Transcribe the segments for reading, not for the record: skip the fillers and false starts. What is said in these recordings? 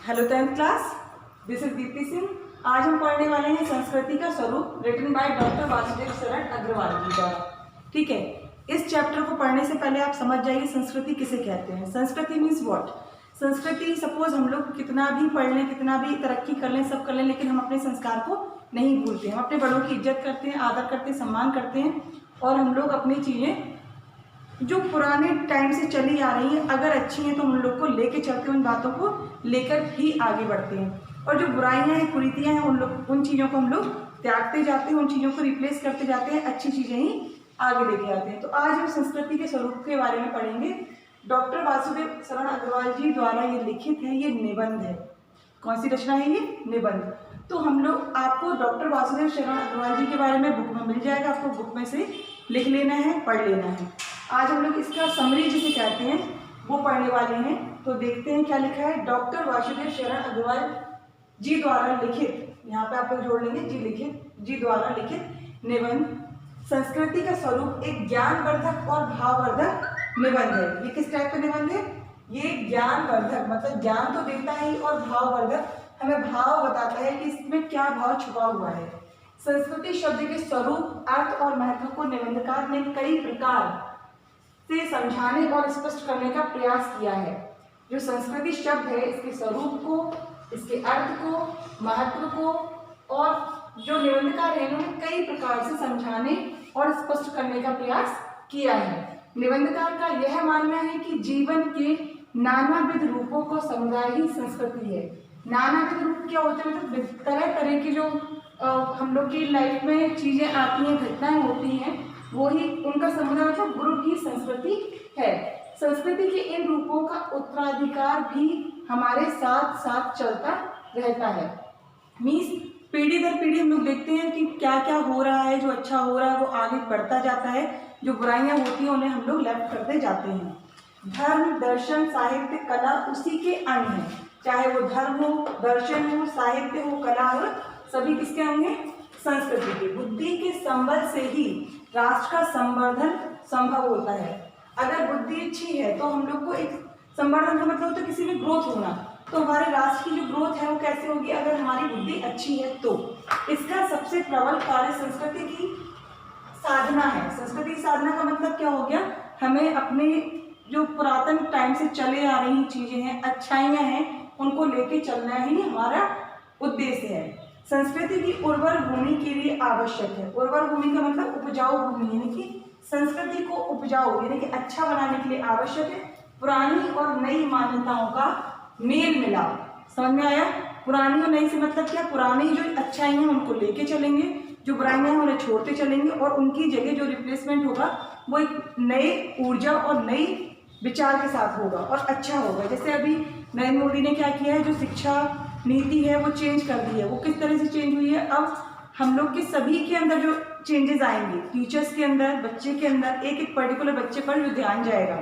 Hello 10th class, this is Deepti Singh. आज हम पढ़ने वाले हैं संस्कृति का स्वरूप, रिटन बाय डॉक्टर वासुदेव शरण अग्रवाल जी द्वारा। ठीक है, इस चैप्टर को पढ़ने से पहले आप समझ जाइए संस्कृति किसे कहते हैं। संस्कृति मीन्स व्हाट। संस्कृति, सपोज हम लोग कितना भी पढ़ लें, कितना भी तरक्की कर लें, सब कर लें, लेकिन हम अपने संस्कार को नहीं भूलते। हम अपने बड़ों की इज्जत करते हैं, आदर करते हैं, सम्मान करते हैं, और हम लोग अपनी चीज़ें जो पुराने टाइम से चली आ रही हैं अगर अच्छी हैं तो हम लोग को लेके चलते हैं, उन बातों को लेकर ही आगे बढ़ते हैं। और जो बुराइयां हैं, कुरीतियां हैं, उन चीज़ों को हम लोग त्यागते जाते हैं, उन चीज़ों को रिप्लेस करते जाते हैं, अच्छी चीज़ें ही आगे लेके आते हैं। तो आज हम संस्कृति के स्वरूप के बारे में पढ़ेंगे। डॉक्टर वासुदेव शरण अग्रवाल जी द्वारा ये लिखित है, ये निबंध है। कौन सी रचना है ये? निबंध। तो हम लोग, आपको डॉक्टर वासुदेव शरण अग्रवाल जी के बारे में बुक में मिल जाएगा, आपको बुक में से लिख लेना है, पढ़ लेना है। आज हम लोग इसका समरी जिसे कहते हैं वो पढ़ने वाले हैं। तो देखते हैं क्या लिखा है। डॉक्टर वासुदेव शरण अग्रवाल जी द्वारा लिखित, यहाँ पे आप लोग जोड़ लेंगे जी, लिखित, जी द्वारा लिखित निबंध संस्कृति का स्वरूप एक ज्ञानवर्धक और भाववर्धक निबंध है। ये किस टाइप का निबंध है? ये ज्ञानवर्धक, मतलब ज्ञान तो देता है, और भाववर्धक हमें भाव बताता है कि इसमें क्या भाव छुपा हुआ है। संस्कृति शब्द के स्वरूप, अर्थ और महत्व को निबंधकार ने कई प्रकार से समझाने और स्पष्ट करने का प्रयास किया है। जो संस्कृति शब्द है, इसके स्वरूप को, इसके अर्थ को, महत्व को, और जो निबंधकार है उन्होंने कई प्रकार से समझाने और स्पष्ट करने का प्रयास किया है। निबंधकार का यह मानना है कि जीवन के नानाविध रूपों को समुदाय ही संस्कृति है। नानाविध रूप क्या होते हैं? मतलब तरह तरह की जो हम लोग की लाइफ में चीजें आती हैं, घटनाएं होती हैं, वो ही उनका समुदाय, मतलब ग्रुप ही संस्कृति है। संस्कृति के इन रूपों का उत्तराधिकार भी हमारे साथ साथ चलता रहता है। मीन्स पीढ़ी दर पीढ़ी हम लोग देखते हैं कि क्या क्या हो रहा है, जो अच्छा हो रहा है वो आगे बढ़ता जाता है, जो बुराइयां होती हैं उन्हें हम लोग लेफ्ट करते जाते हैं। धर्म, दर्शन, साहित्य, कला उसी के अंग हैं। चाहे वो धर्म हो, दर्शन हो, साहित्य हो, कला हो, सभी किसके अंग हैं? संस्कृति के। बुद्धि के संबल से ही राष्ट्र का संवर्धन संभव होता है। अगर बुद्धि अच्छी है तो हम लोग को एक संवर्धन का मतलब होता है किसी में ग्रोथ होना। तो हमारे राष्ट्र की जो ग्रोथ है वो कैसे होगी? अगर हमारी बुद्धि अच्छी है तो। इसका सबसे प्रबल कार्य संस्कृति की साधना है। संस्कृति की साधना का मतलब क्या हो गया? हमें अपने जो पुरातन टाइम से चले आ रही चीजें हैं, अच्छाइयाँ हैं, उनको लेके चलना ही हमारा उद्देश्य है। संस्कृति की उर्वर भूमि के लिए आवश्यक है। उर्वर भूमि का मतलब उपजाऊ भूमि, यानी कि संस्कृति को उपजाऊ यानी कि अच्छा बनाने के लिए आवश्यक है पुरानी और नई मान्यताओं का मेल मिलाप। समझ में आया? पुरानी और नई से मतलब क्या? पुरानी जो अच्छाई हैं उनको लेके चलेंगे, जो बुराइयां हैं उन्हें छोड़ते चलेंगे, और उनकी जगह जो रिप्लेसमेंट होगा वो एक नए ऊर्जा और नई विचार के साथ होगा और अच्छा होगा। जैसे अभी नरेंद्र मोदी ने क्या किया है, जो शिक्षा नीति है वो चेंज कर दी है। वो किस तरह से चेंज हुई है? अब हम लोग के सभी के अंदर जो चेंजेस आएंगे, टीचर्स के अंदर, बच्चे के अंदर, एक एक पर्टिकुलर बच्चे पर जो ध्यान जाएगा,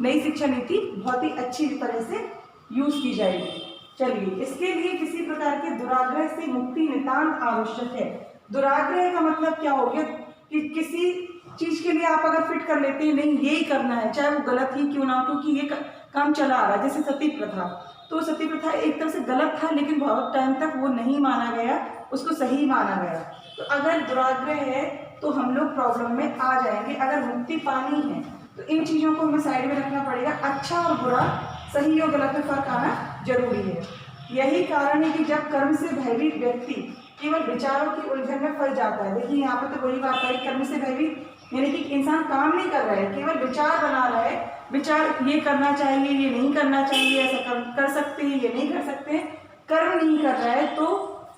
नई शिक्षा नीति बहुत ही अच्छी तरह से यूज की जाएगी। चलिए, इसके लिए किसी प्रकार के दुराग्रह से मुक्ति नितांत आवश्यक है। दुराग्रह का मतलब क्या हो गया कि किसी चीज के लिए आप अगर फिट कर लेते हैं, नहीं यही करना है, चाहे वो गलत ही क्यों ना हो, क्योंकि ये काम चला आ रहा है। जैसे सती प्रथा, तो सती प्रथा एक तरह से गलत था, लेकिन बहुत टाइम तक वो नहीं माना गया, उसको सही माना गया। तो अगर दुराग्रह है तो हम लोग प्रॉब्लम में आ जाएंगे। अगर मुक्ति पानी है तो इन चीज़ों को हमें साइड में रखना पड़ेगा। अच्छा और बुरा, सही और गलत में फर्क आना जरूरी है। यही कारण है कि जब कर्म से भयभीत व्यक्ति केवल विचारों की उलझन में फंस जाता है। देखिए यहाँ पर तो वही बात है, कर्म से भयभीत यानी कि इंसान काम नहीं कर रहा है, केवल विचार बना रहा है। विचार ये करना चाहिए, ये नहीं करना चाहिए, ऐसा कर सकते हैं, ये नहीं कर सकते हैं, कर्म नहीं कर रहा है, तो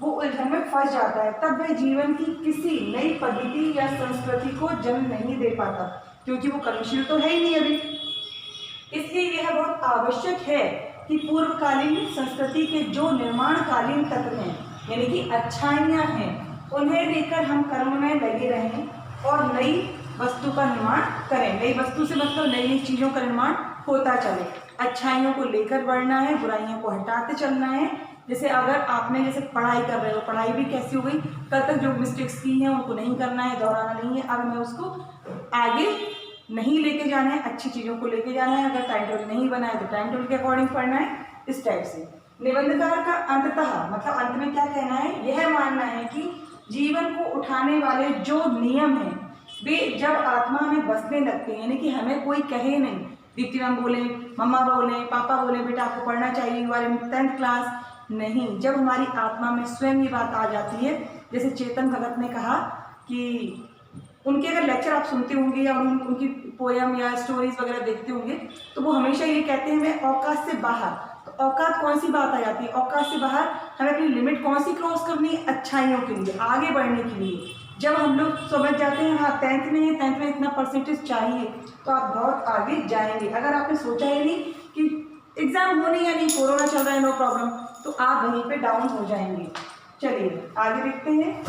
वो उलझन में फंस जाता है। तब वह जीवन की किसी नई पद्धति या संस्कृति को जन्म नहीं दे पाता, क्योंकि वो कर्मशील तो है ही नहीं अभी। इसलिए यह बहुत आवश्यक है कि पूर्वकालीन संस्कृति के जो निर्माणकालीन तत्व हैं, यानी कि अच्छाइयाँ हैं, उन्हें लेकर हम कर्म में लगे रहें और नई वस्तु का निर्माण करें। नई वस्तु से मतलब नई नई चीज़ों का निर्माण होता चले। अच्छाइयों को लेकर बढ़ना है, बुराइयों को हटाते चलना है। जैसे अगर आपने जैसे पढ़ाई कर रहे हो, पढ़ाई भी कैसी हो गई, कल तक जो मिस्टेक्स की हैं उनको नहीं करना है, दोहराना नहीं है। अब मैं उसको आगे नहीं लेके जाना है, अच्छी चीज़ों को लेके जाना है। अगर टाइम टेबल नहीं बना है तो टाइम टेबल के अकॉर्डिंग पढ़ना है, इस टाइप से। निबंधकार का अंततः मतलब अंत में क्या कहना है, यह मानना है कि जीवन को उठाने वाले जो नियम हैं वे जब आत्मा में बसने लगते हैं, यानी कि हमें कोई कहे नहीं, दीप्ति मैम बोले, मम्मा बोले, पापा बोले बेटा आपको पढ़ना चाहिए, you are in 10th class, नहीं, जब हमारी आत्मा में स्वयं ये बात आ जाती है, जैसे चेतन भगत ने कहा कि उनके अगर लेक्चर आप सुनते होंगे या उनकी पोयम या स्टोरीज वगैरह देखते होंगे तो वो हमेशा ये कहते हैं मैं औकात से बाहर। तो औकात कौन सी बात आ जाती है, औकात से बाहर हमें अपनी लिमिट कौन सी क्रॉस करनी है, अच्छाइयों के लिए, आगे बढ़ने के लिए। जब हम लोग समझ जाते हैं हाँ 10th में है, 10th में इतना परसेंटेज चाहिए, तो आप बहुत आगे जाएंगे। अगर आपने सोचा ही नहीं कि एग्जाम होने या नहीं, कोरोना चल रहा है नो प्रॉब्लम, तो आप वहीं पे डाउन हो जाएंगे। चलिए आगे देखते हैं।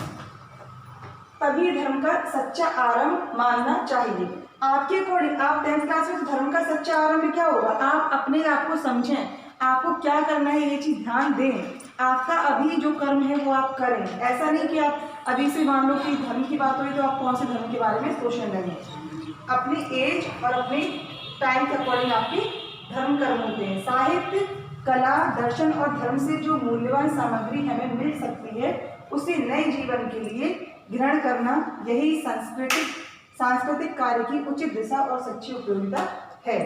तभी धर्म का सच्चा आरंभ मानना चाहिए। आपके अकॉर्डिंग आप 10th क्लास में, तो धर्म का सच्चा आरंभ क्या होगा, आप अपने आप को समझें, आपको क्या करना है ये चीज ध्यान दें, आपका अभी जो कर्म है वो आप करें। ऐसा नहीं कि आप अभी से मान लो कि धर्म की बात हुई तो आप कौन से धर्म के बारे में सोचने लगे। अपनी एज और अपने टाइम के अकॉर्डिंग आपके धर्म कर्म होते हैं। साहित्य, कला, दर्शन और धर्म से जो मूल्यवान सामग्री हमें मिल सकती है उसे नए जीवन के लिए ग्रहण करना, यही सांस्कृतिक कार्य की उचित दिशा और सच्ची उपयोगिता है।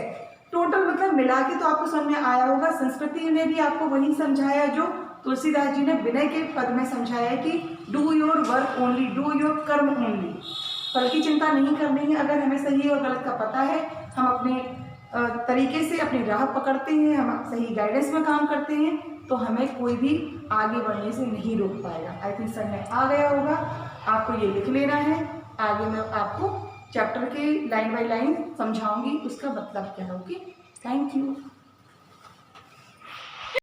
टोटल मतलब मिला के तो आपको समझ में आया होगा। संस्कृति ने भी आपको वही समझाया जो तुलसीदास जी ने विनय के पद में समझाया है कि do your work only, do your कर्म ओनली। फल की चिंता नहीं करनी है। अगर हमें सही और गलत का पता है, हम अपने तरीके से अपनी राह पकड़ते हैं, हम सही गाइडेंस में काम करते हैं, तो हमें कोई भी आगे बढ़ने से नहीं रोक पाएगा। आई थिंक समझ में आ गया होगा। आपको ये लिख लेना है, आगे मैं आपको चैप्टर के लाइन बाय लाइन समझाऊंगी उसका मतलब क्या है। Okay, thank you.